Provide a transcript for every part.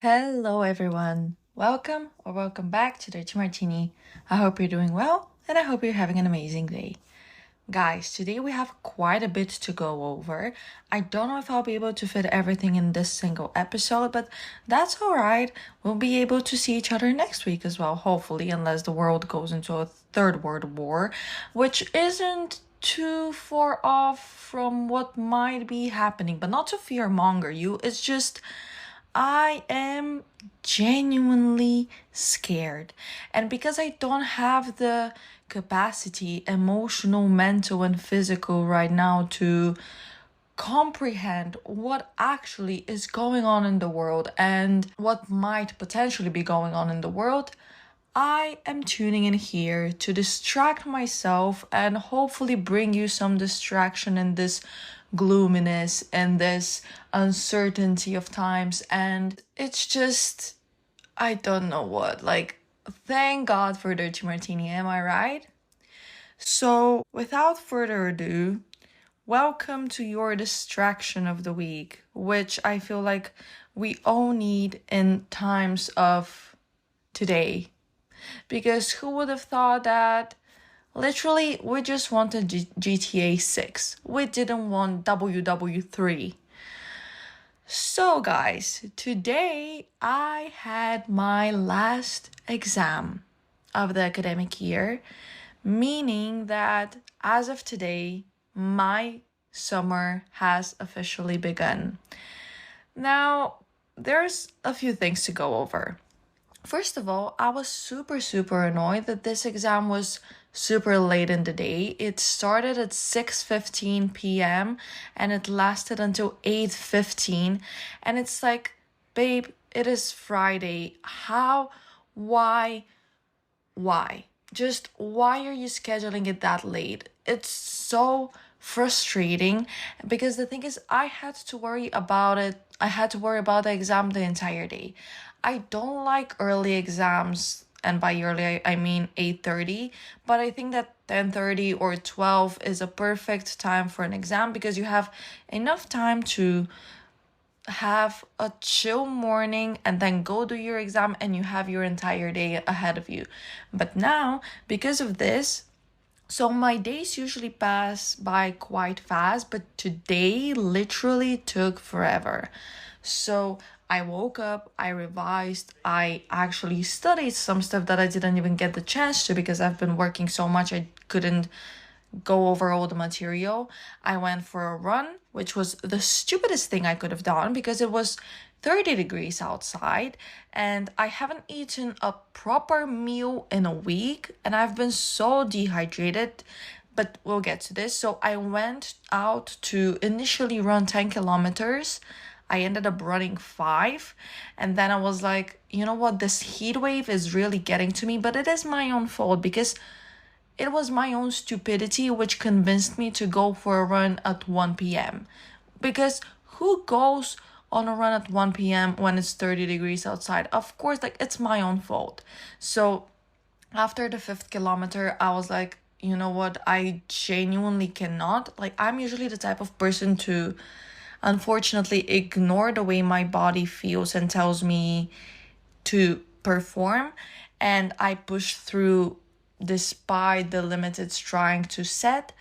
Hello, everyone. Welcome back to Dirty Martini. I hope you're doing well and I hope you're having an amazing day. Guys, today we have quite a bit to go over. I don't know if I'll be able to fit everything in this single episode, but that's alright. We'll be able to see each other next week as well, hopefully, unless the world goes into a third world war, which isn't too far off from what might be happening, but not to fearmonger you. It's just I am genuinely scared. And because I don't have the capacity, emotional, mental, and physical right now to comprehend what actually is going on in the world and what might potentially be going on in the world, I am tuning in here to distract myself and hopefully bring you some distraction in this gloominess and this uncertainty of times. And it's just, I don't know what. Thank God for Dirty Martini, am I right? So, without further ado, welcome to your distraction of the week, which I feel like we all need in times of today. Because who would have thought that literally we just wanted GTA 6. We didn't want WW3. So guys, today I had my last exam of the academic year, meaning that as of today, my summer has officially begun. Now, there's a few things to go over. First of all, I was super annoyed that this exam was super late in the day. It started at 6:15 p.m. and it lasted until 8:15. And it's like, babe, it is Friday. How? Why? Just why are you scheduling it that late? It's so frustrating because the thing is, I had to worry about it. I had to worry about the exam the entire day. I don't like early exams, and by early I mean 8:30, but I think that 10:30 or 12 is a perfect time for an exam because you have enough time to have a chill morning and then go do your exam and you have your entire day ahead of you. But now, because of this, so my days usually pass by quite fast, but today literally took forever. So I woke up, I revised, I actually studied some stuff that I didn't even get the chance to because I've been working so much I couldn't go over all the material. I went for a run, which was the stupidest thing I could have done because it was 30 degrees outside and I haven't eaten a proper meal in a week and I've been so dehydrated, but we'll get to this. So I went out to initially run 10 kilometers. I ended up running 5 and then I was like, you know what, this heat wave is really getting to me, but it is my own fault because it was my own stupidity which convinced me to go for a run at 1 p.m. Because who goes on a run at 1 p.m. when it's 30 degrees outside? Of course, it's my own fault. So after the 5th kilometer, I was like, you know what? I genuinely cannot. I'm usually the type of person to unfortunately ignore the way my body feels and tells me to perform. And I push through despite the limits it's trying to set,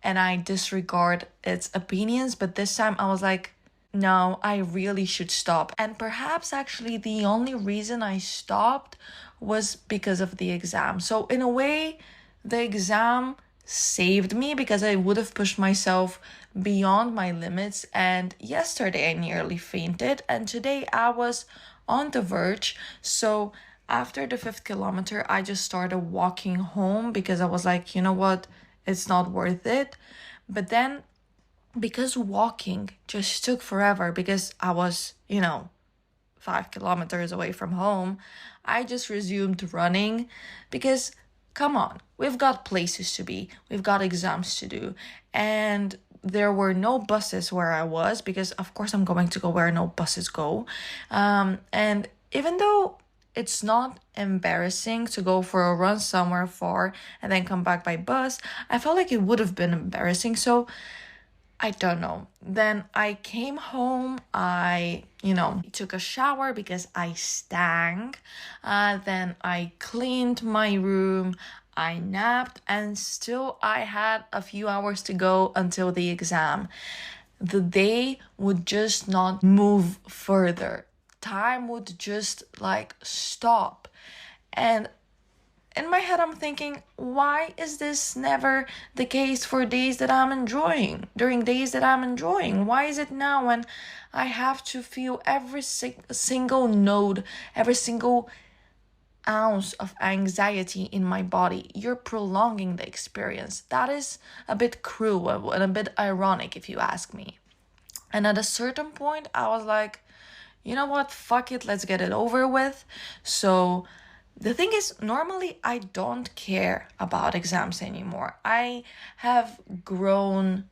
and I disregard its opinions. But this time I was like, no, I really should stop. And perhaps actually the only reason I stopped was because of the exam. So in a way, the exam saved me because I would have pushed myself beyond my limits. And yesterday I nearly fainted, and today I was on the verge. So after the 5th kilometer, I just started walking home because I was like, you know what, it's not worth it. But then, because walking just took forever because I was, 5 kilometers away from home, I just resumed running because, come on, we've got places to be, we've got exams to do, and there were no buses where I was because, of course, I'm going to go where no buses go. And even though it's not embarrassing to go for a run somewhere far and then come back by bus, I felt like it would have been embarrassing. So I don't know. Then I came home. I took a shower because I stank. Then I cleaned my room. I napped, and still I had a few hours to go until the exam. The day would just not move further. Time would just like stop. And in my head, I'm thinking, why is this never the case for days that I'm enjoying? During days that I'm enjoying, why is it now when I have to feel every single node, every single ounce of anxiety in my body? You're prolonging the experience. That is a bit cruel and a bit ironic, if you ask me. And at a certain point, I was like, you know what? Fuck it. Let's get it over with. So the thing is, normally I don't care about exams anymore. I have grown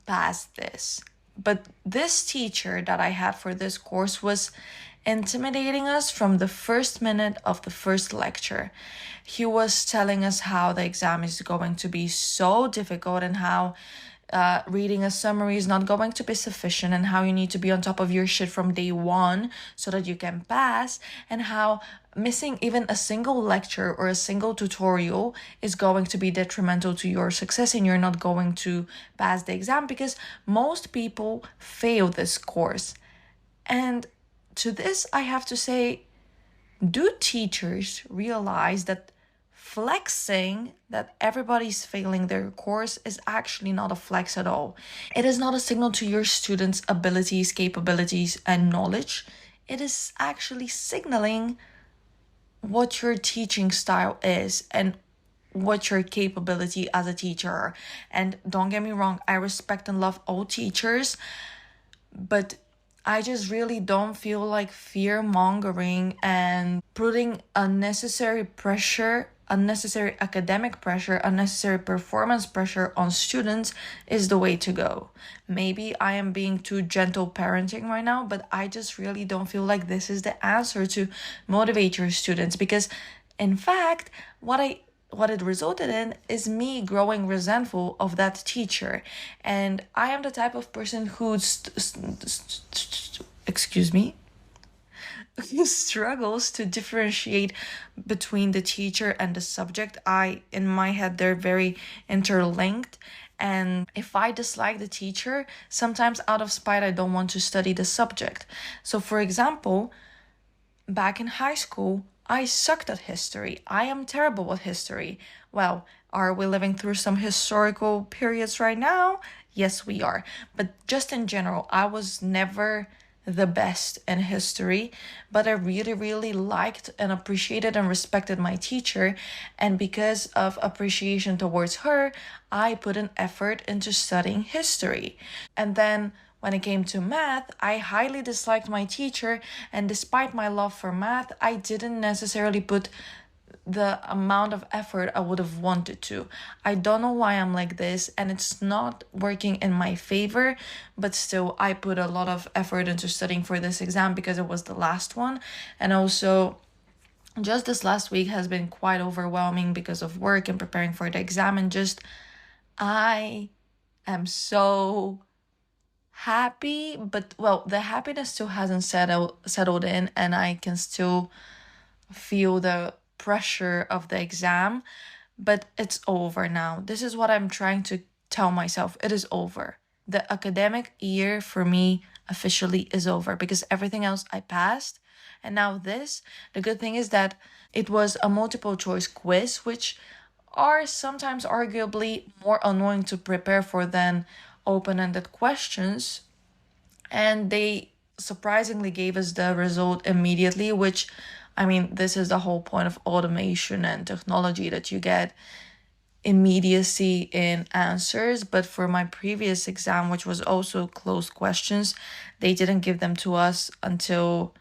past this. But this teacher that I had for this course was intimidating us from the first minute of the first lecture. He was telling us how the exam is going to be so difficult and how reading a summary is not going to be sufficient, and how you need to be on top of your shit from day one so that you can pass, and how missing even a single lecture or a single tutorial is going to be detrimental to your success, and you're not going to pass the exam because most people fail this course. And to this, I have to say, do teachers realize that flexing that everybody's failing their course is actually not a flex at all? It is not a signal to your students' abilities, capabilities, and knowledge. It is actually signaling what your teaching style is and what your capability as a teacher are. And don't get me wrong, I respect and love all teachers, but I just really don't feel like fear mongering and putting unnecessary pressure, unnecessary academic pressure, unnecessary performance pressure on students is the way to go. Maybe I am being too gentle parenting right now, but I just really don't feel like this is the answer to motivate your students, because in fact, what it resulted in is me growing resentful of that teacher. And I am the type of person excuse me, who struggles to differentiate between the teacher and the subject. In my head, they're very interlinked. And if I dislike the teacher, sometimes out of spite, I don't want to study the subject. So for example, back in high school, I sucked at history. I am terrible at history. Well, are we living through some historical periods right now? Yes, we are. But just in general, I was never the best in history, but I really, really liked and appreciated and respected my teacher. And because of appreciation towards her, I put an effort into studying history. And then when it came to math, I highly disliked my teacher, and despite my love for math, I didn't necessarily put the amount of effort I would have wanted to. I don't know why I'm like this, and it's not working in my favor, but still, I put a lot of effort into studying for this exam because it was the last one. And also, just this last week has been quite overwhelming because of work and preparing for the exam, and just I am so happy, but well, the happiness still hasn't settled in, and I can still feel the pressure of the exam, but it's over now. This is what I'm trying to tell myself. It is over. The academic year for me officially is over because everything else I passed. And now this, the good thing is that it was a multiple choice quiz, which are sometimes arguably more annoying to prepare for than open-ended questions. And they surprisingly gave us the result immediately, which, I mean, this is the whole point of automation and technology, that you get immediacy in answers. But for my previous exam, which was also closed questions, they didn't give them to us until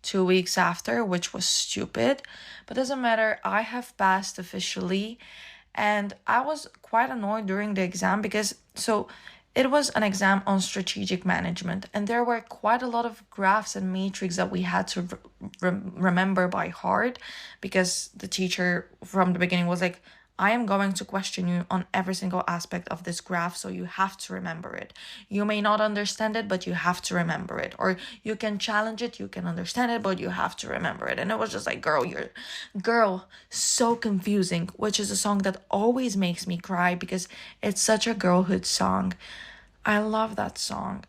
2 weeks after, which was stupid. But doesn't matter, I have passed officially. And I was quite annoyed during the exam because it was an exam on strategic management, and there were quite a lot of graphs and matrix that we had to remember by heart, because the teacher from the beginning was like, I am going to question you on every single aspect of this graph, so you have to remember it. You may not understand it, but you have to remember it. Or you can challenge it, you can understand it, but you have to remember it. And it was just like, girl, so confusing, which is a song that always makes me cry because it's such a girlhood song. I love that song.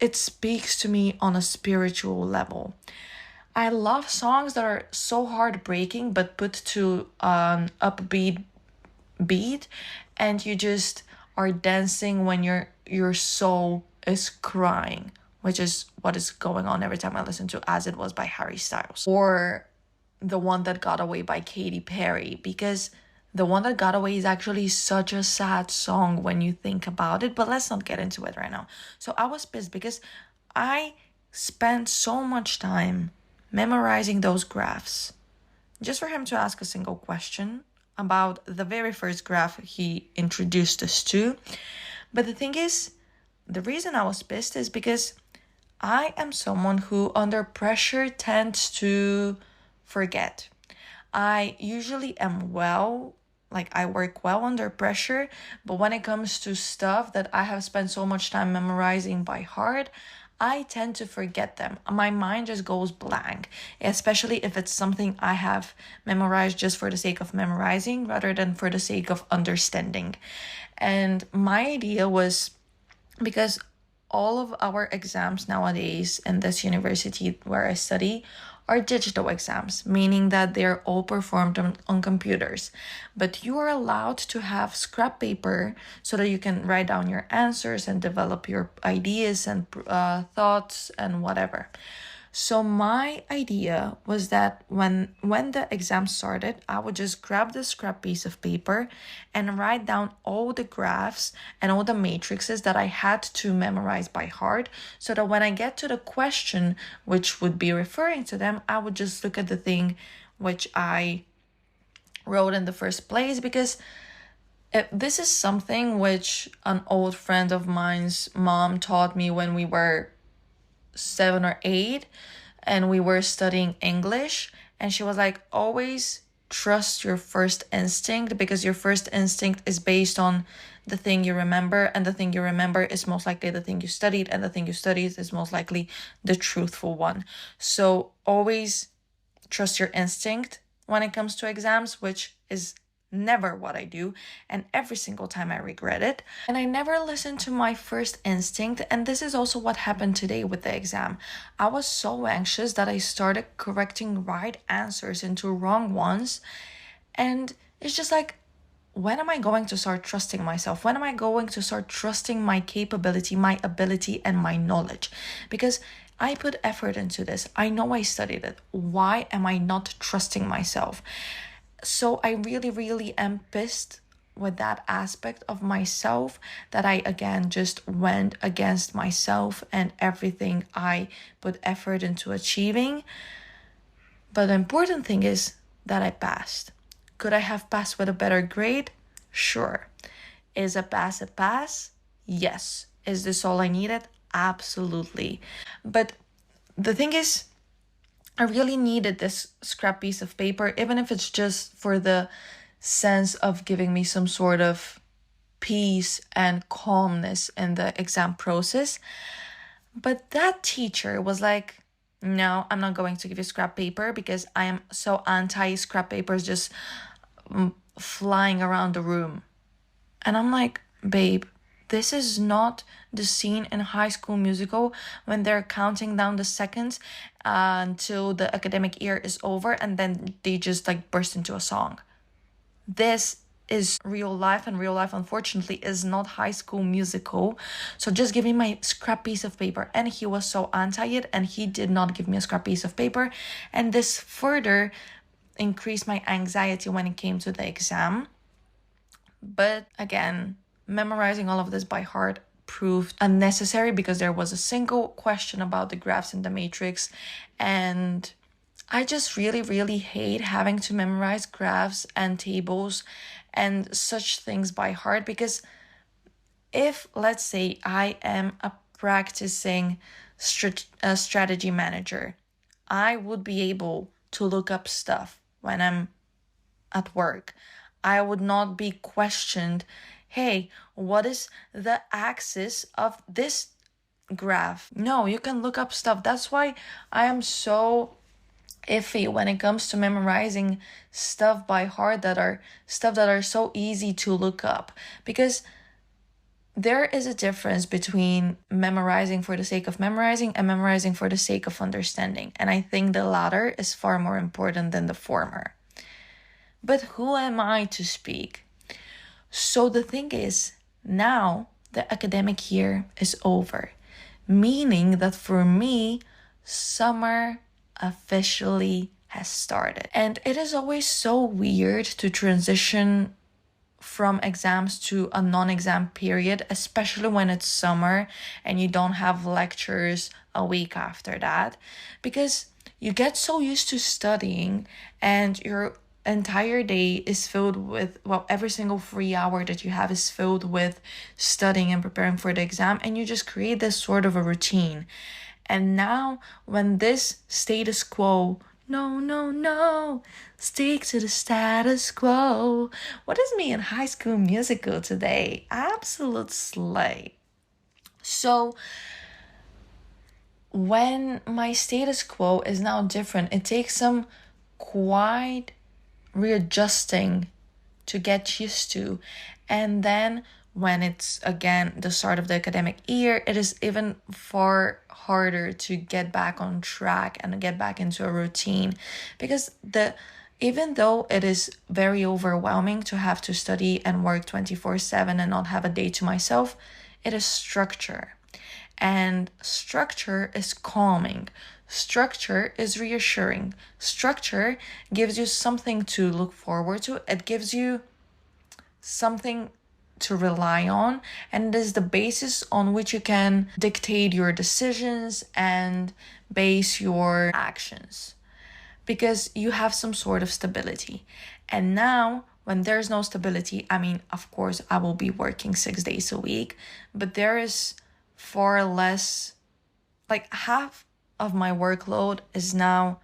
It speaks to me on a spiritual level. I love songs that are so heartbreaking but put to an upbeat beat, and you just are dancing when your soul is crying, which is what is going on every time I listen to As It Was by Harry Styles, or The One That Got Away by Katy Perry, because The One That Got Away is actually such a sad song when you think about it, but let's not get into it right now. So I was pissed because I spent so much time memorizing those graphs just for him to ask a single question about the very first graph he introduced us to. But the thing is, the reason I was pissed is because I am someone who under pressure tends to forget. I usually am I work well under pressure, but when it comes to stuff that I have spent so much time memorizing by heart, I tend to forget them. My mind just goes blank, especially if it's something I have memorized just for the sake of memorizing rather than for the sake of understanding. And my idea was, because all of our exams nowadays in this university where I study are digital exams, meaning that they're all performed on computers. But you are allowed to have scrap paper so that you can write down your answers and develop your ideas and thoughts and whatever. So my idea was that when the exam started, I would just grab the scrap piece of paper and write down all the graphs and all the matrices that I had to memorize by heart, so that when I get to the question which would be referring to them, I would just look at the thing which I wrote in the first place. Because this is something which an old friend of mine's mom taught me when we were 7 or 8 and we were studying English, and she was like, always trust your first instinct, because your first instinct is based on the thing you remember, and the thing you remember is most likely the thing you studied, and the thing you studied is most likely the truthful one. So always trust your instinct when it comes to exams, which is never what I do, and every single time I regret it. And I never listened to my first instinct, and this is also what happened today with the exam. I was so anxious that I started correcting right answers into wrong ones, and it's just like, when am I going to start trusting myself? When am I going to start trusting my capability, my ability, and my knowledge? Because I put effort into this. I know I studied it. Why am I not trusting myself? So I really, really am pissed with that aspect of myself, that I again just went against myself and everything I put effort into achieving. But the important thing is that I passed. Could I have passed with a better grade? Sure. Is a pass a pass? Yes. Is this all I needed? Absolutely. But the thing is, I really needed this scrap piece of paper, even if it's just for the sense of giving me some sort of peace and calmness in the exam process. But that teacher was like, no, I'm not going to give you scrap paper, because I am so anti scrap papers just flying around the room. And I'm like, babe, this is not the scene in High School Musical when they're counting down the seconds until the academic year is over, and then they just burst into a song. This is real life, and real life, unfortunately, is not High School Musical. So just give me my scrap piece of paper. And he was so anti it, and he did not give me a scrap piece of paper. And this further increased my anxiety when it came to the exam. But again, memorizing all of this by heart proved unnecessary, because there was a single question about the graphs in the matrix, and I just really, really hate having to memorize graphs and tables and such things by heart. Because if, let's say, I am a practicing strategy manager, I would be able to look up stuff when I'm at work. I would not be questioned, hey, what is the axis of this graph? No, you can look up stuff. That's why I am so iffy when it comes to memorizing stuff by heart, that are stuff that are so easy to look up, because there is a difference between memorizing for the sake of memorizing and memorizing for the sake of understanding. And I think the latter is far more important than the former. But who am I to speak? So the thing is, now the academic year is over, meaning that for me, summer officially has started. And it is always so weird to transition from exams to a non-exam period, especially when it's summer and you don't have lectures a week after that, because you get so used to studying and your entire day is filled with, well, every single free hour that you have is filled with studying and preparing for the exam, and you just create this sort of a routine. And now when this status quo, no, no, no, stick to the status quo. What is me in High School Musical today? Absolute slay. So when my status quo is now different, it takes some quite readjusting to get used to. And then when it's again the start of the academic year, it is even far harder to get back on track and get back into a routine, because even though it is very overwhelming to have to study and work 24/7 and not have a day to myself, it is structure. And structure is calming. Structure is reassuring. Structure gives you something to look forward to. It gives you something to rely on, and it is the basis on which you can dictate your decisions and base your actions, because you have some sort of stability. And now when there's no stability, I mean, of course I will be working 6 days a week, but there is far less, like half of my workload is now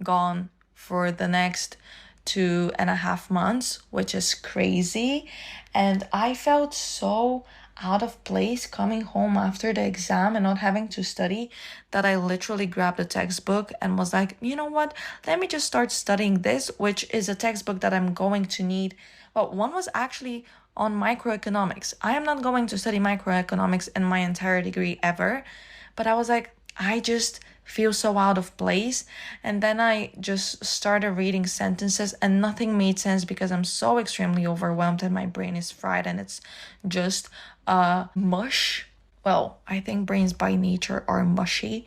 gone for the next 2.5 months, which is crazy. And I felt so out of place coming home after the exam and not having to study, that I literally grabbed a textbook and was like, you know what, let me just start studying this, which is a textbook that I'm going to need. Well, one was actually on microeconomics. I am not going to study microeconomics in my entire degree ever, but I was like, I just feel so out of place. And then I just started reading sentences and nothing made sense, because I'm so extremely overwhelmed and my brain is fried and it's just mush. Well, I think brains by nature are mushy,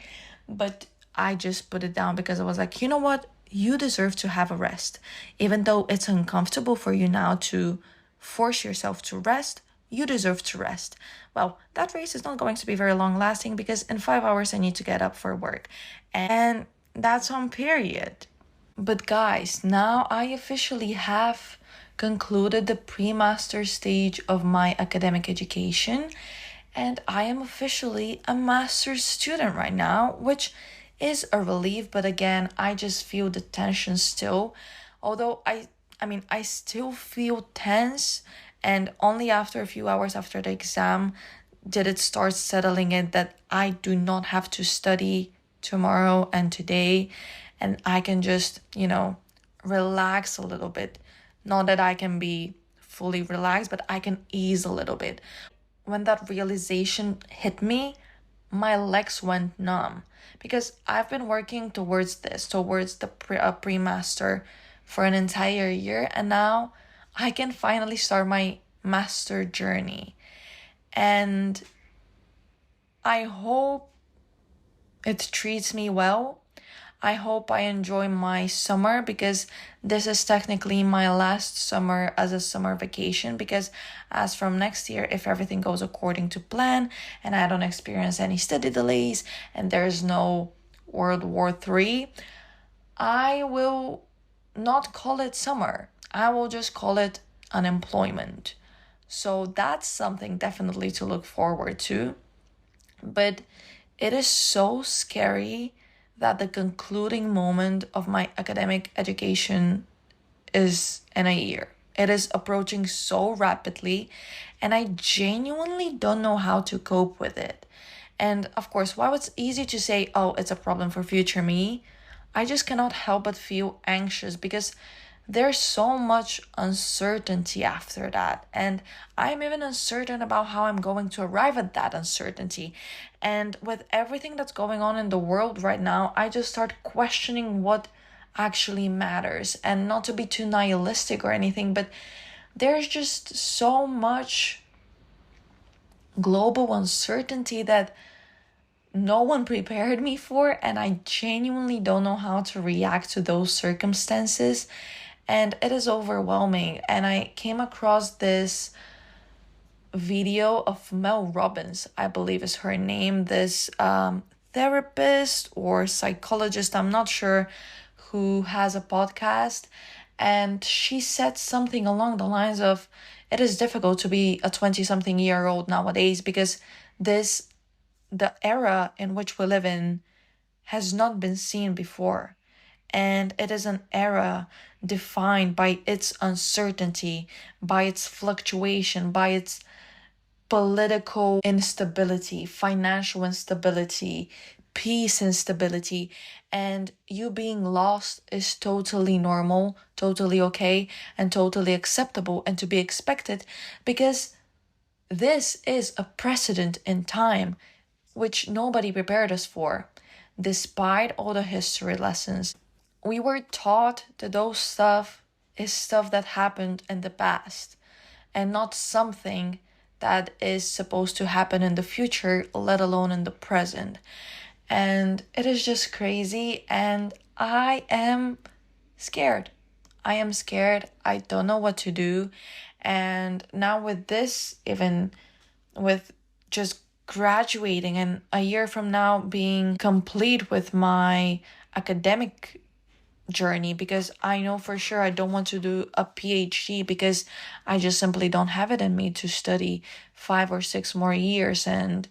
but I just put it down because I was like, you know what? You deserve to have a rest. Even though it's uncomfortable for you now to force yourself to rest, you deserve to rest. Well, that race is not going to be very long lasting, because in 5 hours I need to get up for work. And that's on period. But guys, now I officially have concluded the pre-master stage of my academic education, and I am officially a master's student right now, which is a relief. But again, I just feel the tension still. Although I still feel tense, and only after a few hours after the exam did it start settling in that I do not have to study tomorrow and today, and I can just, relax a little bit. Not that I can be fully relaxed, but I can ease a little bit. When that realization hit me, my legs went numb, because I've been working towards the pre-master for an entire year, and now I can finally start my master journey. And I hope it treats me well. I hope I enjoy my summer, because this is technically my last summer as a summer vacation, because as from next year, if everything goes according to plan and I don't experience any study delays and there's no World War III, I will not call it summer. I will just call it unemployment. So that's something definitely to look forward to. But it is so scary that the concluding moment of my academic education is in a year. It is approaching so rapidly, and I genuinely don't know how to cope with it. And of course, while it's easy to say, oh, it's a problem for future me, I just cannot help but feel anxious because there's so much uncertainty after that. And I'm even uncertain about how I'm going to arrive at that uncertainty. And with everything that's going on in the world right now, I just start questioning what actually matters. And not to be too nihilistic or anything, but there's just so much global uncertainty that no one prepared me for, and I genuinely don't know how to react to those circumstances. And it is overwhelming. And I came across this video of Mel Robbins, I believe is her name, this therapist or psychologist, I'm not sure, who has a podcast. And she said something along the lines of, it is difficult to be a 20-something-year-old nowadays because this the era in which we live in has not been seen before. And it is an era defined by its uncertainty, by its fluctuation, by its political instability, financial instability, peace instability. And you being lost is totally normal, totally okay, and totally acceptable and to be expected because this is a precedent in time which nobody prepared us for. Despite all the history lessons, we were taught that those stuff is stuff that happened in the past and not something that is supposed to happen in the future, let alone in the present. And it is just crazy, and I am scared. I am scared. I don't know what to do. And now with this, even with just graduating and a year from now being complete with my academic journey, because I know for sure I don't want to do a PhD because I just simply don't have it in me to study 5 or 6 more years, and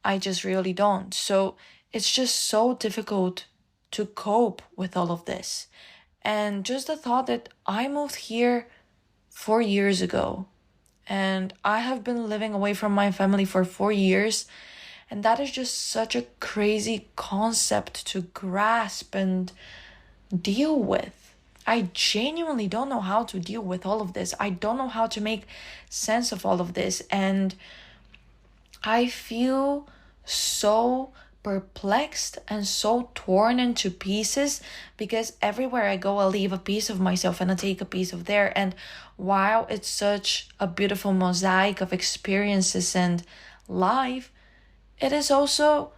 I just really don't. So it's just so difficult to cope with all of this. And just the thought that I moved here 4 years ago and I have been living away from my family for 4 years. And that is just such a crazy concept to grasp and deal with. I genuinely don't know how to deal with all of this. I don't know how to make sense of all of this. And I feel so perplexed and so torn into pieces because everywhere I go, I leave a piece of myself and I take a piece of there. And while it's such a beautiful mosaic of experiences and life, it is also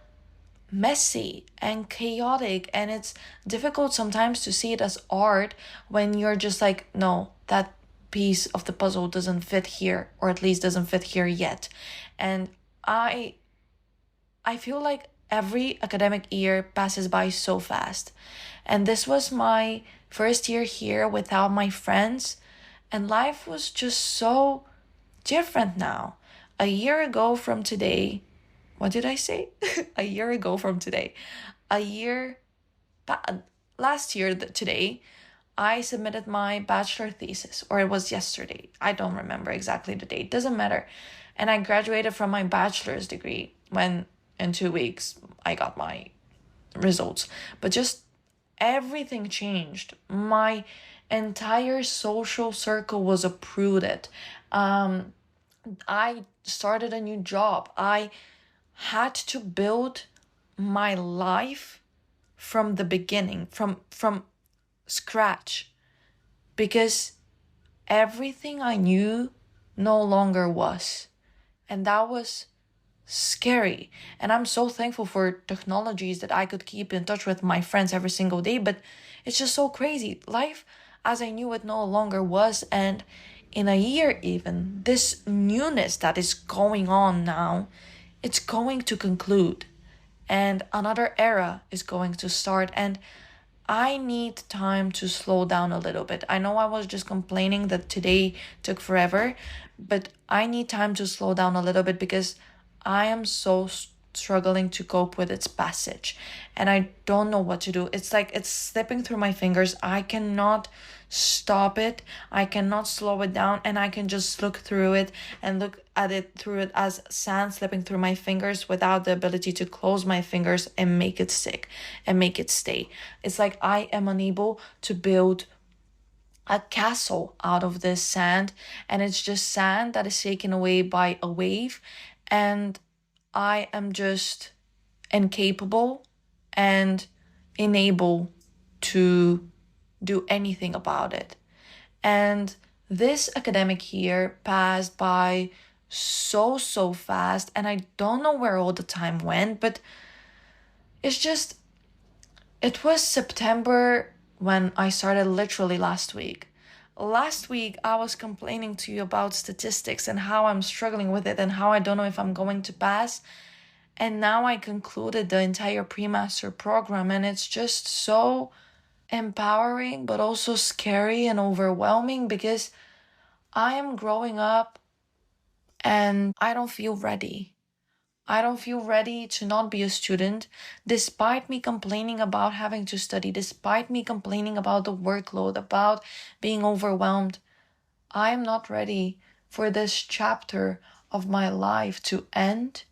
messy and chaotic, and it's difficult sometimes to see it as art when you're just like, no, that piece of the puzzle doesn't fit here, or at least doesn't fit here yet. And I feel like every academic year passes by so fast. And this was my first year here without my friends, and life was just so different now. A year ago from today, what did I say? A year ago from today. A year, last year today, I submitted my bachelor thesis, or it was yesterday. I don't remember exactly the date. Doesn't matter. And I graduated from my bachelor's degree when in 2 weeks I got my results. But just everything changed. My entire social circle was uprooted. I started a new job. I had to build my life from the beginning, from scratch, because everything I knew no longer was. And that was scary. And I'm so thankful for technologies that I could keep in touch with my friends every single day, but it's just so crazy. Life as I knew it no longer was. And in a year even, this newness that is going on now, it's going to conclude and another era is going to start. And I need time to slow down a little bit. I know I was just complaining that today took forever, but I need time to slow down a little bit because I am so struggling to cope with its passage. And I don't know what to do. It's like it's slipping through my fingers. I cannot stop it. I cannot slow it down. And I can just look through it and look at it through it as sand slipping through my fingers without the ability to close my fingers and make it stick and make it stay. It's like I am unable to build a castle out of this sand, and it's just sand that is taken away by a wave, and I am just incapable and unable to do anything about it. And this academic year passed by so fast, and I don't know where all the time went, but it's just, it was September when I started, literally last week. Last week, I was complaining to you about statistics and how I'm struggling with it and how I don't know if I'm going to pass. And now I concluded the entire pre-master program, and it's just so empowering, but also scary and overwhelming because I am growing up and I don't feel ready. I don't feel ready to not be a student, despite me complaining about having to study, despite me complaining about the workload, about being overwhelmed. I am not ready for this chapter of my life to end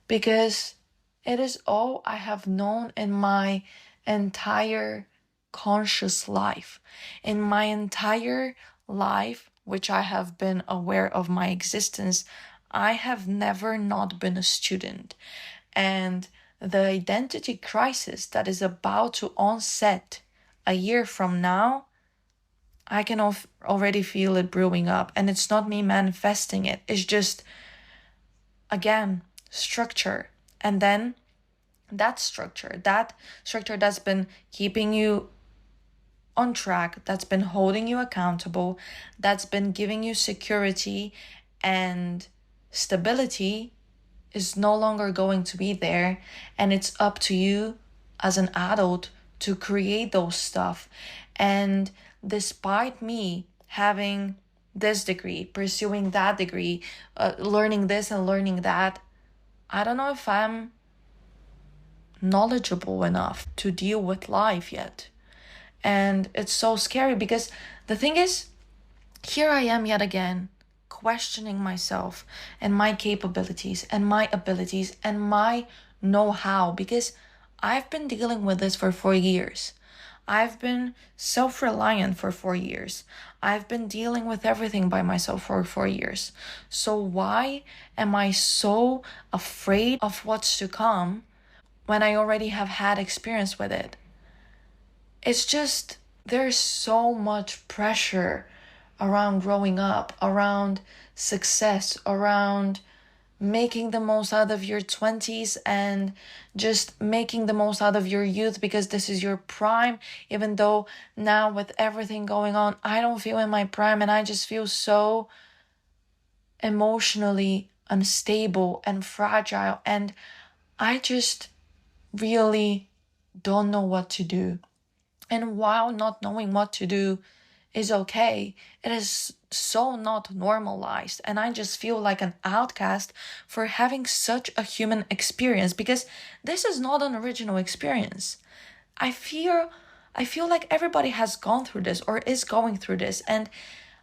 because it is all I have known in my entire conscious life. In my entire life, which I have been aware of my existence, I have never not been a student. And the identity crisis that is about to onset a year from now, I can already feel it brewing up. And it's not me manifesting it. It's just, again, structure. And then that structure that's been keeping you on track, that's been holding you accountable, that's been giving you security and stability, is no longer going to be there. And it's up to you as an adult to create those stuff. And despite me having this degree, pursuing that degree, learning this and learning that, I don't know if I'm knowledgeable enough to deal with life yet. And it's so scary because the thing is, here I am yet again, questioning myself and my capabilities and my abilities and my know-how, because I've been dealing with this for 4 years. I've been self-reliant for 4 years. I've been dealing with everything by myself for 4 years. So why am I so afraid of what's to come when I already have had experience with it? It's just, there's so much pressure around growing up, around success, around making the most out of your 20s and just making the most out of your youth because this is your prime. Even though now with everything going on, I don't feel in my prime and I just feel so emotionally unstable and fragile, and I just really don't know what to do. And while not knowing what to do is okay, it is so not normalized. And I just feel like an outcast for having such a human experience, because this is not an original experience. I feel like everybody has gone through this or is going through this, and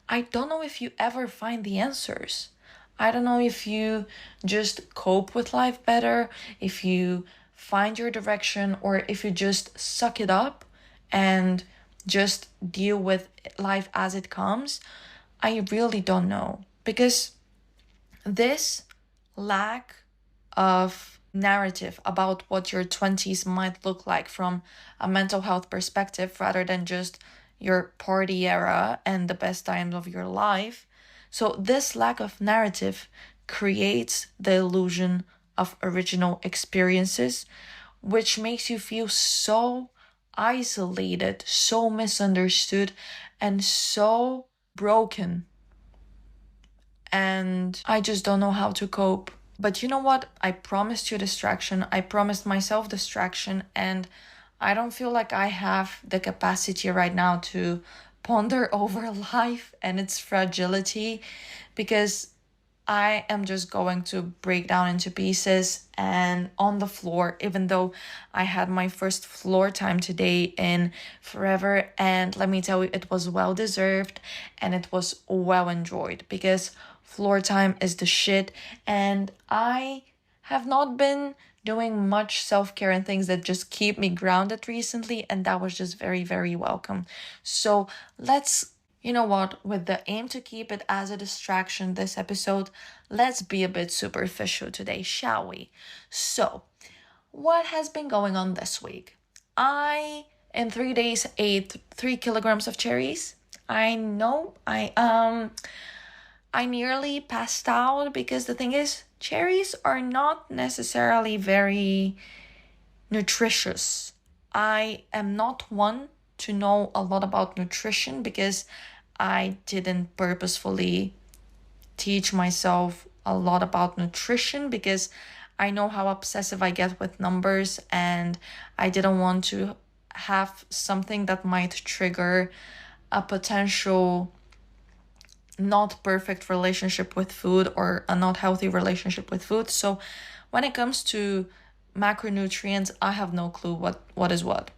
I don't know if you ever find the answers. I don't know if you just cope with life better, if you find your direction, or if you just suck it up and just deal with life as it comes. I really don't know, because this lack of narrative about what your 20s might look like from a mental health perspective rather than just your party era and the best times of your life. So this lack of narrative creates the illusion of original experiences, which makes you feel so isolated, so misunderstood, and so broken. And I just don't know how to cope. But you know what? I promised you distraction. I promised myself distraction, and I don't feel like I have the capacity right now to ponder over life and its fragility, because I am just going to break down into pieces and on the floor, even though I had my first floor time today in forever. And let me tell you, it was well deserved and it was well enjoyed because floor time is the shit. And I have not been doing much self-care and things that just keep me grounded recently, and that was just very, very welcome. So let's, you know what, with the aim to keep it as a distraction this episode, let's be a bit superficial today, shall we? So, what has been going on this week? I in 3 days ate 3 kilograms of cherries. I know I nearly passed out because the thing is, cherries are not necessarily very nutritious. I am not one to know a lot about nutrition because I didn't purposefully teach myself a lot about nutrition because I know how obsessive I get with numbers and I didn't want to have something that might trigger a potential not perfect relationship with food or a not healthy relationship with food. So when it comes to macronutrients, I have no clue what is what.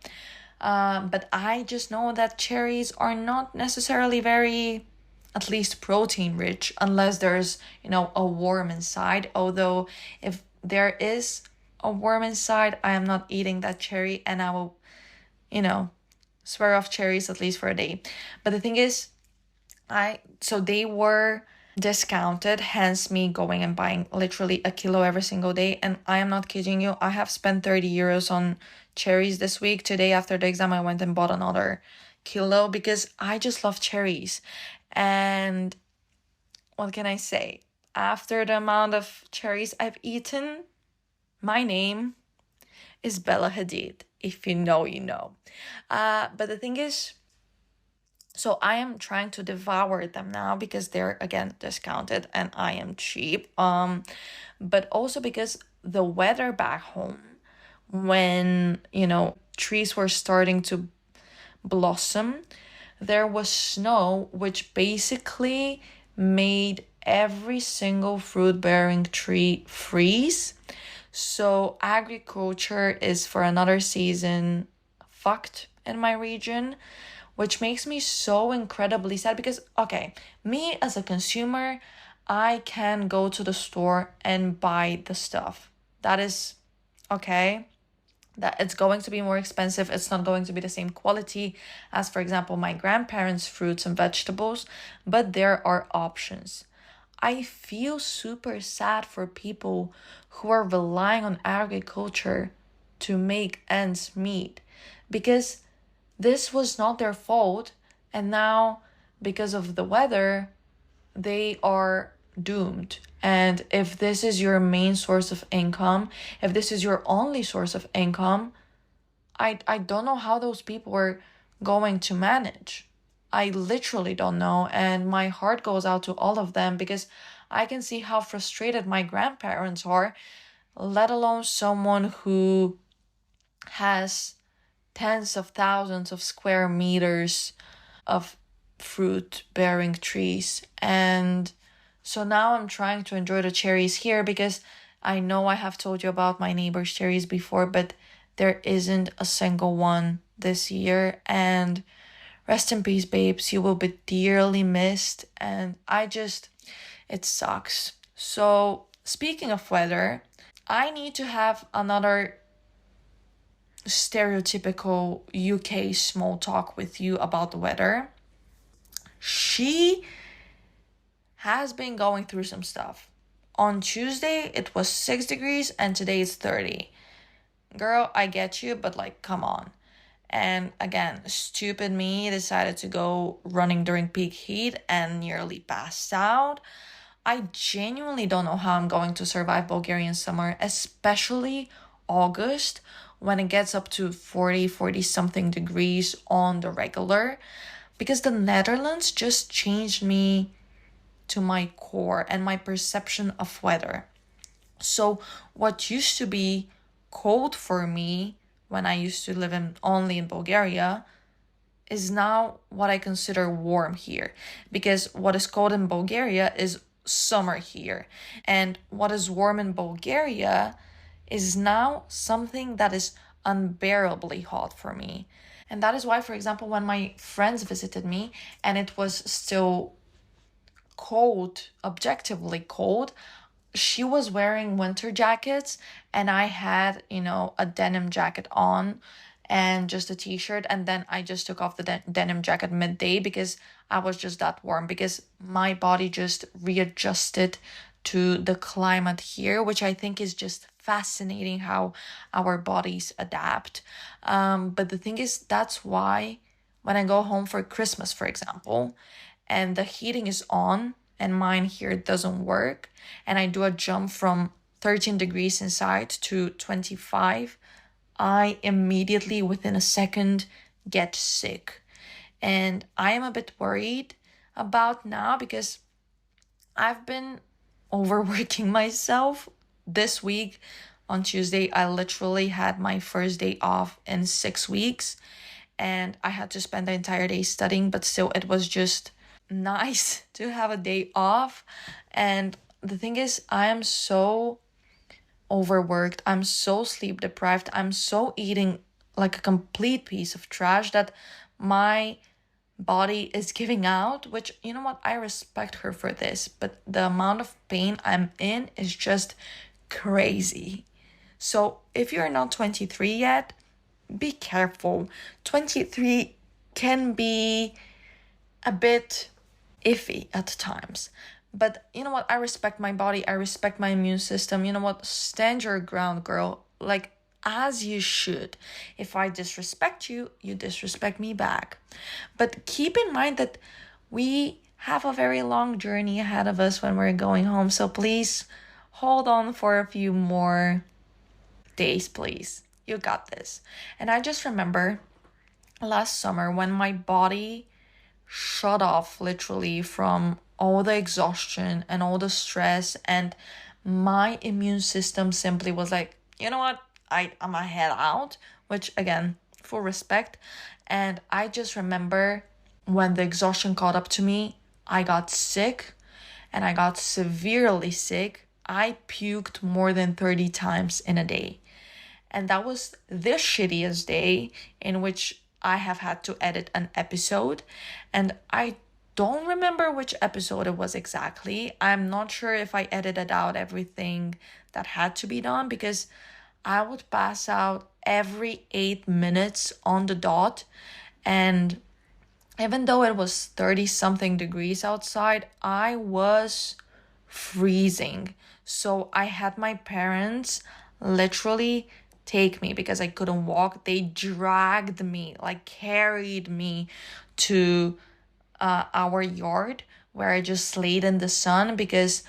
But I just know that cherries are not necessarily very, at least protein rich, unless there's, a worm inside. Although if there is a worm inside, I am not eating that cherry and I will, swear off cherries at least for a day. But the thing is, so they were discounted, hence me going and buying literally a kilo every single day. And I am not kidding you, I have spent 30 euros on cherries this week. Today after the exam I went and bought another kilo because I just love cherries. And what can I say? After the amount of cherries I've eaten, my name is Bella Hadid. If you know, you know. But the thing is, so I am trying to devour them now because they're again discounted and I am cheap. But also because the weather back home, when trees were starting to blossom, there was snow, which basically made every single fruit bearing tree freeze. So agriculture is for another season fucked in my region, which makes me so incredibly sad because, okay, me as a consumer, I can go to the store and buy the stuff. That is okay. That it's going to be more expensive. It's not going to be the same quality as, for example, my grandparents' fruits and vegetables, but there are options. I feel super sad for people who are relying on agriculture to make ends meet because this was not their fault, and now because of the weather they are doomed. And if this is your main source of income, if this is your only source of income, I don't know how those people are going to manage. I literally don't know, and my heart goes out to all of them because I can see how frustrated my grandparents are, let alone someone who has tens of thousands of square meters of fruit bearing trees. And so now I'm trying to enjoy the cherries here because I know I have told you about my neighbor's cherries before, but there isn't a single one this year. And rest in peace, babes. You will be dearly missed. And it sucks. So speaking of weather, I need to have another stereotypical UK small talk with you about the weather. She has been going through some stuff. On Tuesday, it was 6 degrees and today it's 30. Girl, I get you, but come on. And again, stupid me decided to go running during peak heat and nearly passed out. I genuinely don't know how I'm going to survive Bulgarian summer, especially August, when it gets up to 40 something degrees on the regular, because the Netherlands just changed me to my core and my perception of weather. So what used to be cold for me when I used to live only in Bulgaria is now what I consider warm here, because what is cold in Bulgaria is summer here. And what is warm in Bulgaria is now something that is unbearably hot for me. And that is why, for example, when my friends visited me and it was still cold, objectively cold, she was wearing winter jackets and I had, a denim jacket on and just a t-shirt, and then I just took off the denim jacket midday because I was just that warm, because my body just readjusted to the climate here, which I think is just fascinating how our bodies adapt. But the thing is, that's why when I go home for Christmas, for example, and the heating is on and mine here doesn't work, and I do a jump from 13 degrees inside to 25, I immediately, within a second, get sick. And I am a bit worried about now because I've been overworking myself. This week on Tuesday, I literally had my first day off in 6 weeks, and I had to spend the entire day studying, but still, it was just nice to have a day off. And the thing is, I am so overworked, I'm so sleep deprived, I'm so eating like a complete piece of trash that my body is giving out, which, you know what, I respect her for this, but the amount of pain I'm in is just crazy. So if you're not 23 yet, be careful. 23 can be a bit iffy at times. But you know what? I respect my body. I respect my immune system. You know what? Stand your ground, girl. Like, as you should. If I disrespect you, you disrespect me back. But keep in mind that we have a very long journey ahead of us when we're going home. So please hold on for a few more days, please. You got this. And I just remember last summer when my body shut off literally from all the exhaustion and all the stress, and my immune system simply was like, you know what, I'm gonna head out, which again, full respect. And I just remember when the exhaustion caught up to me, I got sick, and I got severely sick. I puked more than 30 times in a day. And that was the shittiest day in which I have had to edit an episode. And I don't remember which episode it was exactly. I'm not sure if I edited out everything that had to be done, because I would pass out every 8 minutes on the dot. And even though it was 30 something degrees outside, I was freezing. So I had my parents literally take me because I couldn't walk. They dragged me, like carried me to our yard where I just laid in the sun, because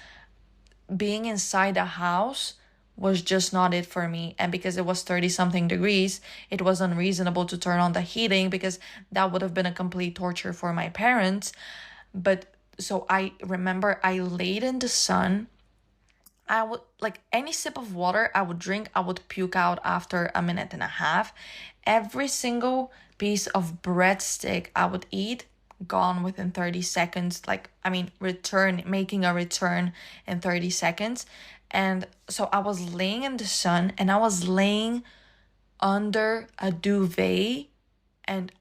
being inside the house was just not it for me. And because it was 30 something degrees, it was unreasonable to turn on the heating, because that would have been a complete torture for my parents. But so I remember I laid in the sun. I would, like, any sip of water I would drink, I would puke out after a minute and a half. Every single piece of breadstick I would eat, gone within 30 seconds. Making a return in 30 seconds. And so I was laying in the sun, and I was laying under a duvet, and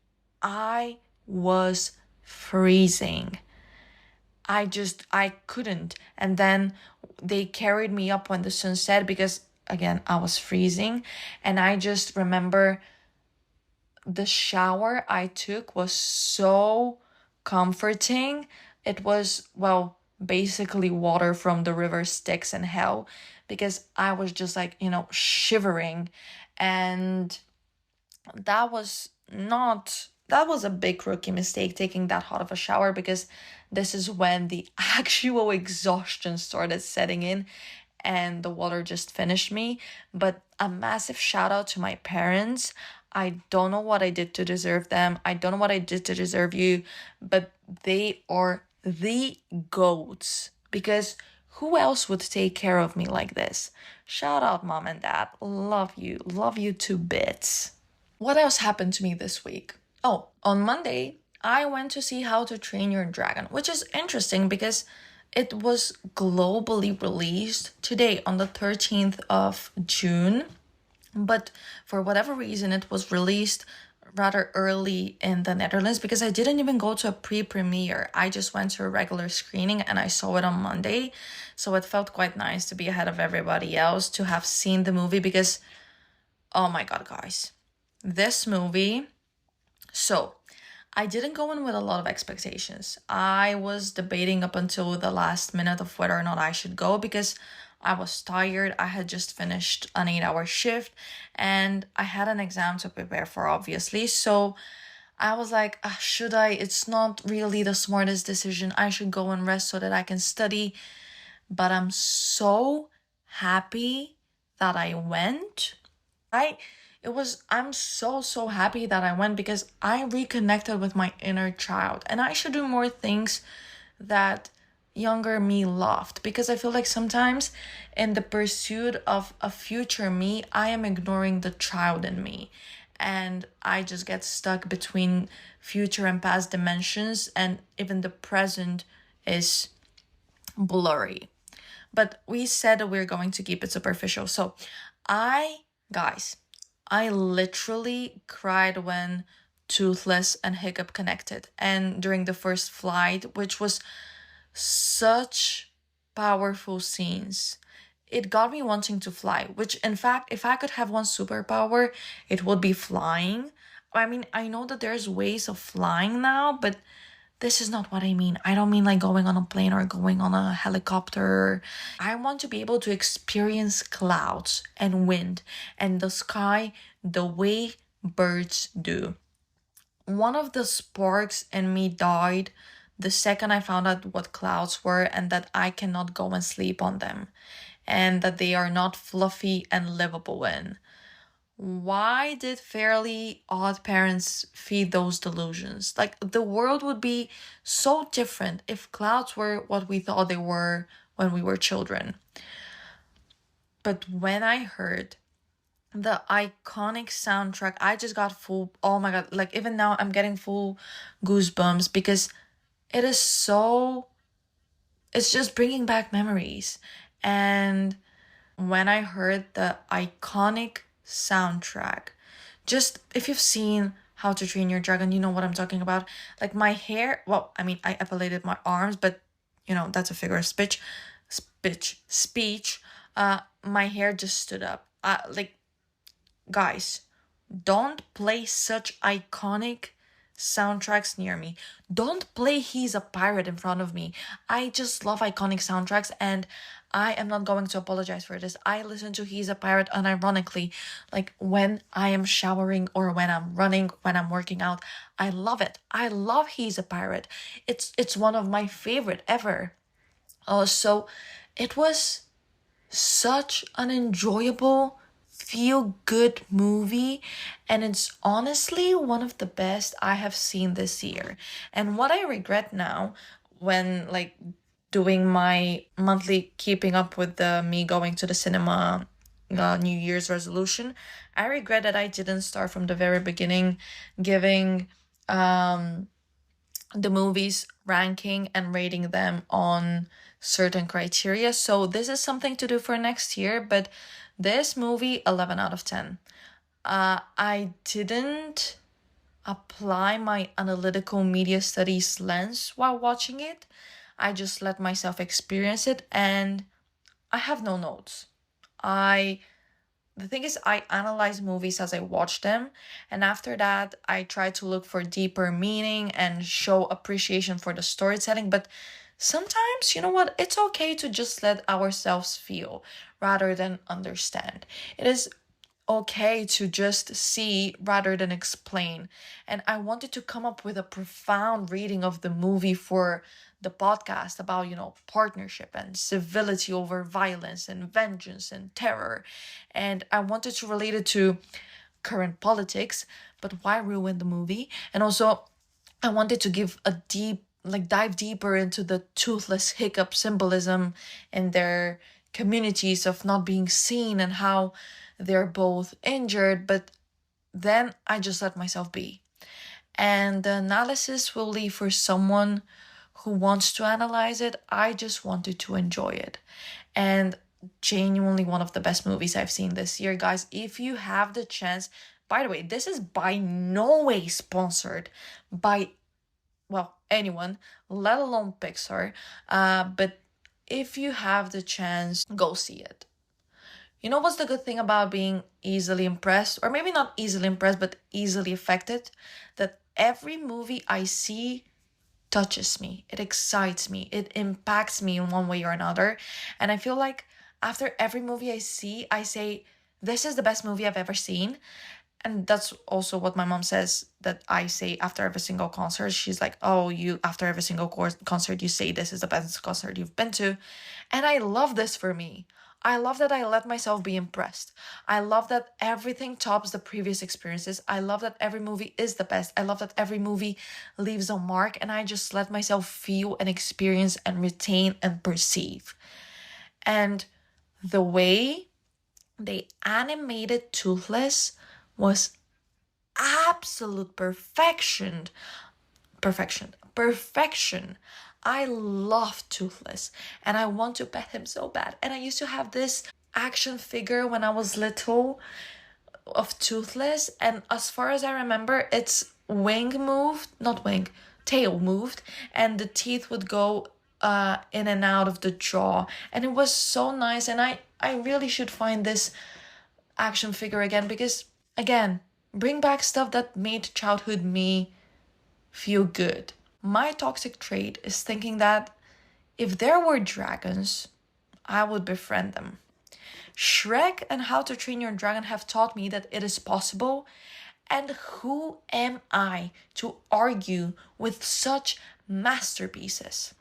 I was freezing. I couldn't. And then they carried me up when the sun set, because again, I was freezing. And I just remember the shower I took was so comforting. It was, well, basically water from the river Styx in hell, because I was just like, shivering. And that was a big rookie mistake, taking that hot of a shower, because this is when the actual exhaustion started setting in and the water just finished me. But a massive shout out to my parents. I don't know what I did to deserve them. I don't know what I did to deserve you, but they are the goats, because who else would take care of me like this? Shout out, mom and dad. Love you to bits. What else happened to me this week? Oh, on Monday, I went to see How to Train Your Dragon, which is interesting because It was globally released today on the 13th of June, but for whatever reason, it was released rather early in the Netherlands because I didn't even go to a pre-premiere. I just went to a regular screening and I saw it on Monday. So it felt quite nice to be ahead of everybody else, to have seen the movie because, oh my God, guys, this movie. So I didn't go in with a lot of expectations. I was debating up until the last minute of whether or not I should go because I was tired. I had just finished an 8-hour shift and I had an exam to prepare for, obviously. So I was like, should I? It's not really the smartest decision. I should go and rest so that I can study. But I'm so happy that I went. I'm so happy that I went because I reconnected with my inner child, and I should do more things that younger me loved, because I feel like sometimes in the pursuit of a future me, I am ignoring the child in me, and I just get stuck between future and past dimensions, and even the present is blurry. But we said that we're going to keep it superficial. So I, guys, I literally cried when Toothless and Hiccup connected, and during the first flight, which was such powerful scenes. It got me wanting to fly, which in fact, if I could have one superpower, it would be flying. I mean, I know that there's ways of flying now, but this is not what I mean. I don't mean like going on a plane or going on a helicopter. I want to be able to experience clouds and wind and the sky the way birds do. One of the sparks in me died the second I found out what clouds were and that I cannot go and sleep on them and that they are not fluffy and livable in. Why did Fairly Odd Parents feed those delusions? Like, the world would be so different if clouds were what we thought they were when we were children. But when I heard the iconic soundtrack, I just got full, oh my God, like even now I'm getting full goosebumps because it is so, it's just bringing back memories. And when I heard the iconic soundtrack, just if you've seen How to Train Your Dragon, you know what I'm talking about. Like my hair, well, I mean, I epilated my arms, but that's a figure of speech. My hair just stood up. Like, guys, don't play such iconic soundtracks near me. Don't play He's a Pirate in front of me. I just love iconic soundtracks, and I am not going to apologize for this. I listen to He's a Pirate unironically, like when I am showering or when I'm running, when I'm working out. I love it. I love He's a Pirate. It's one of my favorite ever. So it was such an enjoyable, feel good movie, and it's honestly one of the best I have seen this year. And what I regret now, when like doing my monthly keeping up with the me going to the cinema New Year's resolution, I regret that I didn't start from the very beginning, giving the movies ranking and rating them on certain criteria. So this is something to do for next year, but this movie, 11 out of 10. I didn't apply my analytical media studies lens while watching it. I just let myself experience it, and I have no notes. I the thing is, I analyze movies as I watch them, and after that I try to look for deeper meaning and show appreciation for the storytelling. But sometimes, you know what, it's okay to just let ourselves feel rather than understand. It is okay to just see rather than explain. And I wanted to come up with a profound reading of the movie for the podcast about, partnership and civility over violence and vengeance and terror. And I wanted to relate it to current politics, but why ruin the movie? And also, I wanted to give a dive deeper into the toothless hiccup symbolism in their communities of not being seen and how they're both injured, but then I just let myself be. And the analysis will leave for someone who wants to analyze it. I just wanted to enjoy it. And genuinely one of the best movies I've seen this year, guys. If you have the chance, by the way, this is by no way sponsored by, well, anyone, let alone Pixar. But if you have the chance, go see it. You know what's the good thing about being easily impressed, or maybe not easily impressed, but easily affected? That every movie I see touches me, it excites me, it impacts me in one way or another. And I feel like after every movie I see, I say, this is the best movie I've ever seen. And that's also what my mom says that I say after every single concert. She's like, oh, you, after every single concert, you say this is the best concert you've been to. And I love this for me. I love that I let myself be impressed. I love that everything tops the previous experiences. I love that every movie is the best. I love that every movie leaves a mark, and I just let myself feel and experience and retain and perceive. And the way they animated Toothless was absolute perfection. Perfection. I love Toothless and I want to pet him so bad. And I used to have this action figure when I was little of Toothless, and as far as I remember, its wing moved, not wing, tail moved, and the teeth would go in and out of the jaw, and it was so nice. And I really should find this action figure again, because again, bring back stuff that made childhood me feel good. My toxic trait is thinking that if there were dragons, I would befriend them. Shrek and How to Train Your Dragon have taught me that it is possible, and who am I to argue with such masterpieces?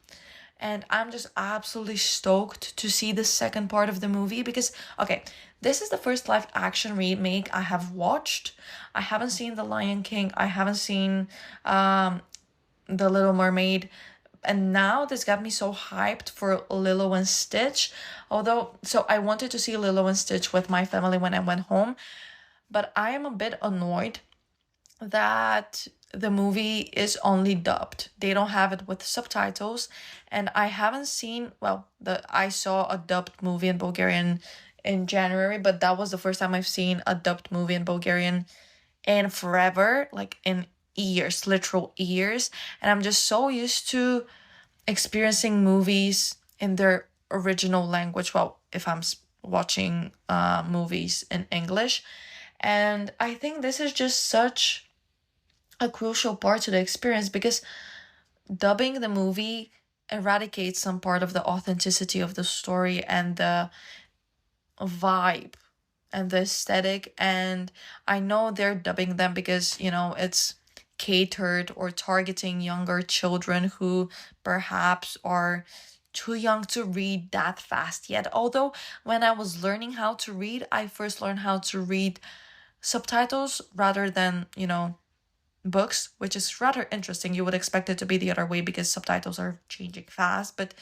And I'm just absolutely stoked to see the second part of the movie because, okay, this is the first live action remake I have watched. I haven't seen The Lion King. I haven't seen The Little Mermaid. And now this got me so hyped for Lilo and Stitch. Although, so I wanted to see Lilo and Stitch with my family when I went home. But I am a bit annoyed that the movie is only dubbed. They don't have it with subtitles. And I haven't seen, well, I saw a dubbed movie in Bulgarian in January, but that was the first time I've seen a dubbed movie in Bulgarian in forever, like in years, literal years. And I'm just so used to experiencing movies in their original language. Well, if I'm watching movies in English. And I think this is just such a crucial part to the experience because dubbing the movie eradicates some part of the authenticity of the story and the vibe and the aesthetic. And I know they're dubbing them because, you know, it's catered or targeting younger children who perhaps are too young to read that fast yet. Although when I was learning how to read, I first learned how to read subtitles rather than, you know, books, which is rather interesting. You would expect it to be the other way because subtitles are changing fast, but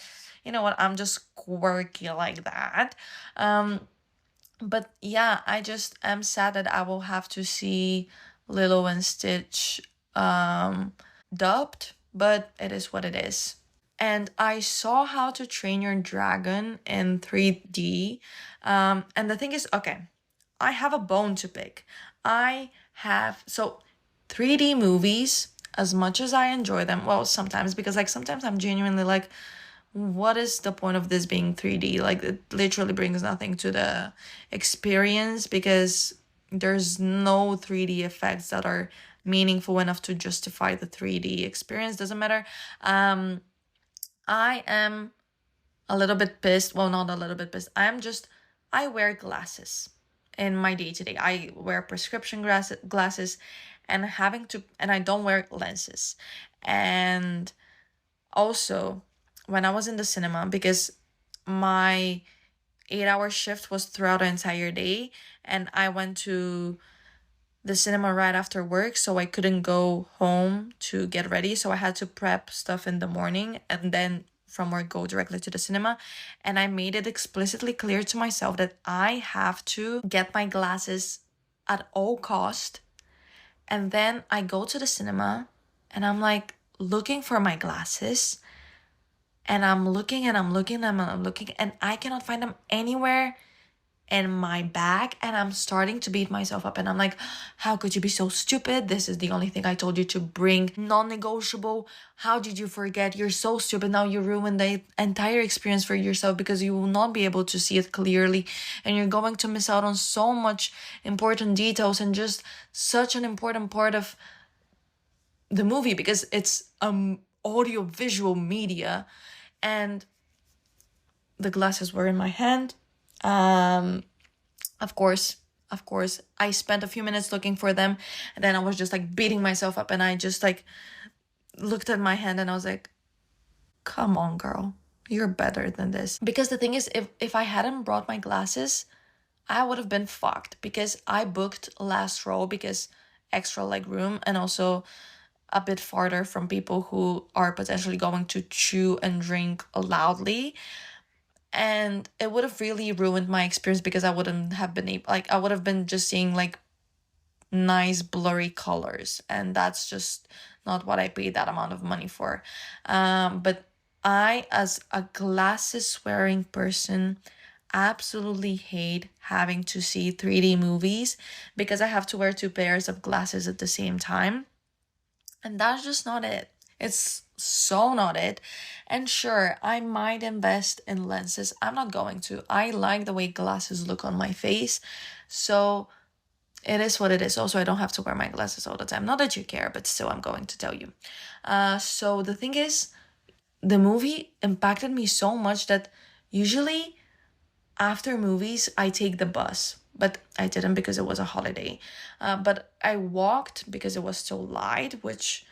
you know what, I'm just quirky like that. But yeah, I just am sad that I will have to see Lilo and Stitch dubbed, but it is what it is. And I saw How to Train Your Dragon in 3D. And the thing is, okay, I have a bone to pick. So 3D movies, as much as I enjoy them, well, sometimes, because like sometimes I'm genuinely like, what is the point of this being 3D? Like it literally brings nothing to the experience because there's no 3D effects that are meaningful enough to justify the 3D experience. Doesn't matter. I am a little bit pissed. Well, not a little bit pissed. I wear glasses in my day-to-day. I wear prescription glasses and I don't wear lenses. And also, when I was in the cinema, because my 8-hour shift was throughout the entire day, and I went to the cinema right after work, so I couldn't go home to get ready. So I had to prep stuff in the morning and then from work go directly to the cinema. And I made it explicitly clear to myself that I have to get my glasses at all cost. And then I go to the cinema and I'm like looking for my glasses And I'm looking and I'm looking and I'm looking, and I cannot find them anywhere in my bag. And I'm starting to beat myself up, and I'm like, how could you be so stupid? This is the only thing I told you to bring, non-negotiable. How did you forget? You're so stupid. Now you ruined the entire experience for yourself because you will not be able to see it clearly, and you're going to miss out on so much important details and just such an important part of the movie, because it's audio visual media. And the glasses were in my hand. Of course, I spent a few minutes looking for them, and then I was just like beating myself up, and I just like looked at my hand and I was like, come on, girl, you're better than this. Because the thing is, if I hadn't brought my glasses, I would have been fucked, because I booked last row because extra leg room, and also a bit farther from people who are potentially going to chew and drink loudly. And it would have really ruined my experience, because I wouldn't have been able, like, I would have been just seeing like nice blurry colors, and that's just not what I paid that amount of money for. But I, as a glasses wearing person, absolutely hate having to see 3D movies, because I have to wear two pairs of glasses at the same time, and that's just not it. It's so not it. And sure, I might invest in lenses. I'm not going to. I like the way glasses look on my face. So it is what it is. Also, I don't have to wear my glasses all the time. Not that you care, but still, I'm going to tell you. So the thing is, the movie impacted me so much that usually after movies, I take the bus. But I didn't because it was a holiday. But I walked because it was still light, which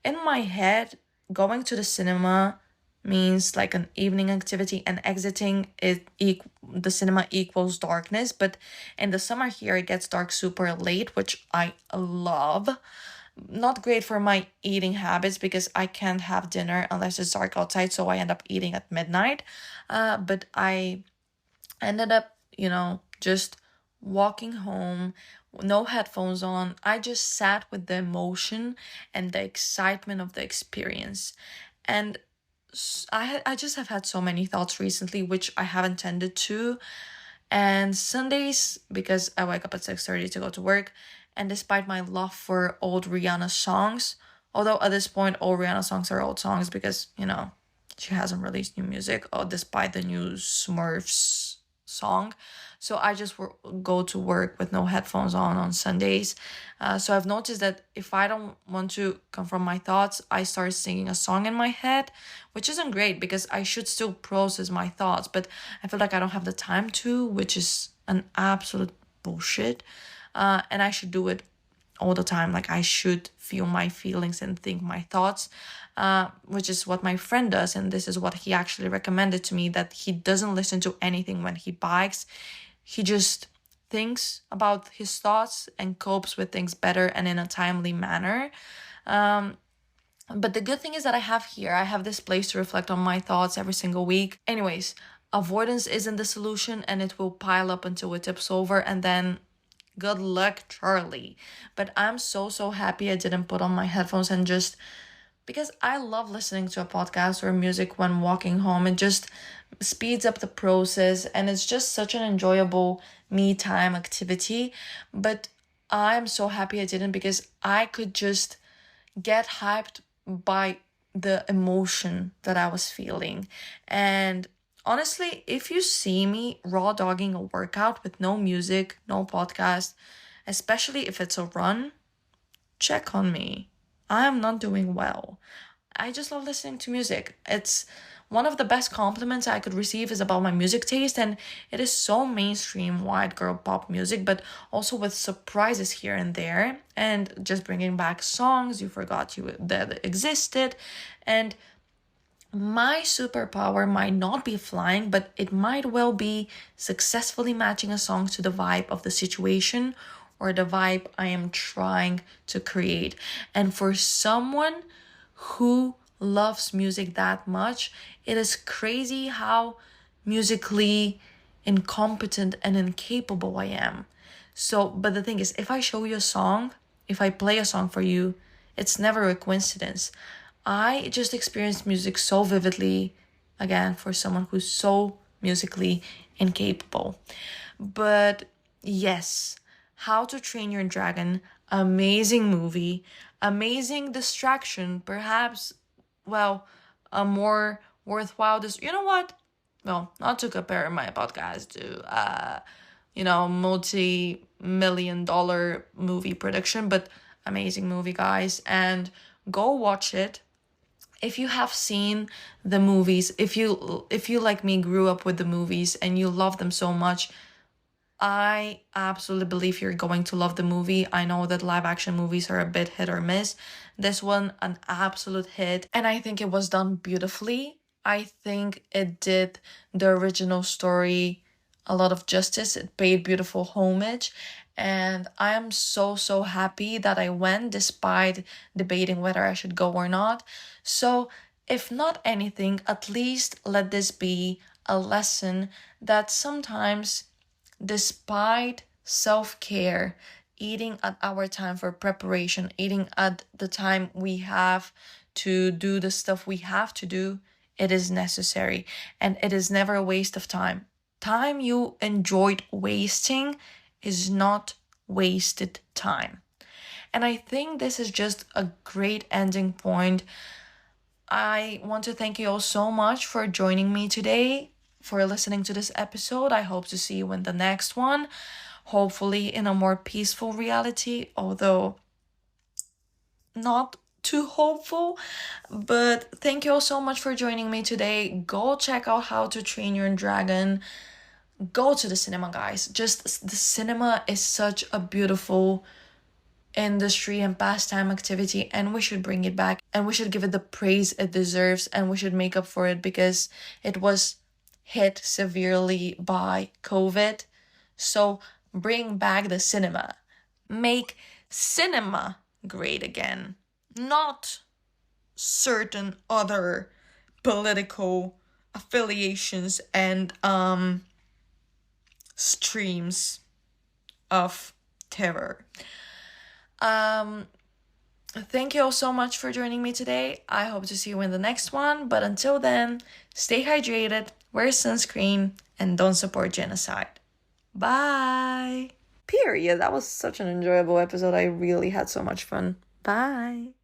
in my head, going to the cinema means like an evening activity, and exiting the cinema equals darkness. But in the summer here, it gets dark super late, which I love. Not great for my eating habits, because I can't have dinner unless it's dark outside, so I end up eating at midnight. But I ended up, just walking home, no headphones on. I just sat with the emotion and the excitement of the experience. And I just have had so many thoughts recently, which I haven't tended to. And Sundays, because I wake up at 6:30 to go to work, and despite my love for old Rihanna songs, although at this point all Rihanna songs are old songs, because she hasn't released new music, or despite the new Smurfs song. So I just go to work with no headphones on Sundays. So I've noticed that if I don't want to confront my thoughts, I start singing a song in my head, which isn't great, because I should still process my thoughts, but I feel like I don't have the time to, which is an absolute bullshit. And I should do it all the time. Like, I should feel my feelings and think my thoughts, which is what my friend does. And this is what he actually recommended to me, that he doesn't listen to anything when he bikes. He just thinks about his thoughts and copes with things better and in a timely manner. But the good thing is that I have this place to reflect on my thoughts every single week. Anyways, avoidance isn't the solution, and it will pile up until it tips over, and then good luck, Charlie. But I'm so happy I didn't put on my headphones, and just because I love listening to a podcast or music when walking home. It just speeds up the process, and it's just such an enjoyable me time activity. But I'm so happy I didn't, because I could just get hyped by the emotion that I was feeling. And honestly, if you see me raw dogging a workout with no music, no podcast, especially if it's a run, check on me. I am not doing well. I just love listening to music. It's one of the best compliments I could receive is about my music taste, and it is so mainstream white girl pop music, but also with surprises here and there, and just bringing back songs you forgot that existed. And my superpower might not be flying, but it might well be successfully matching a song to the vibe of the situation or the vibe I am trying to create. And for someone who loves music that much, it is crazy how musically incompetent and incapable I am. So, but the thing is, if I show you a song, if I play a song for you, it's never a coincidence. I just experienced music so vividly again, for someone who's so musically incapable. But yes, How to Train Your Dragon, amazing movie, amazing distraction, perhaps, well, a more worthwhile you know what? Well, not to compare my podcast to multi-million dollar movie production, but amazing movie, guys, and go watch it. If you have seen the movies, if you like me grew up with the movies and you love them so much, I absolutely believe you're going to love the movie. I know that live action movies are a bit hit or miss. This one, an absolute hit. And I think it was done beautifully. I think it did the original story a lot of justice. It paid beautiful homage. And I am so, so happy that I went despite debating whether I should go or not. So, if not anything, at least let this be a lesson that sometimes, despite self-care, eating at our time for preparation, eating at the time we have to do the stuff we have to do, it is necessary, and it is never a waste of time. Time you enjoyed wasting is not wasted time. And I think this is just a great ending point. I want to thank you all so much for joining me today, for listening to this episode. I hope to see you in the next one, hopefully in a more peaceful reality, although not too hopeful. But thank you all so much for joining me today. Go check out How to Train Your Dragon. Go to the cinema, guys. Just the cinema is such a beautiful industry and pastime activity, and we should bring it back, and we should give it the praise it deserves, and we should make up for it because it was hit severely by COVID. So bring back the cinema. Make cinema great again, not certain other political affiliations and streams of terror. Thank you all so much for joining me today. I hope to see you in the next one. But until then, stay hydrated, wear sunscreen, and don't support genocide. Bye. Period. That was such an enjoyable episode. I really had so much fun. Bye.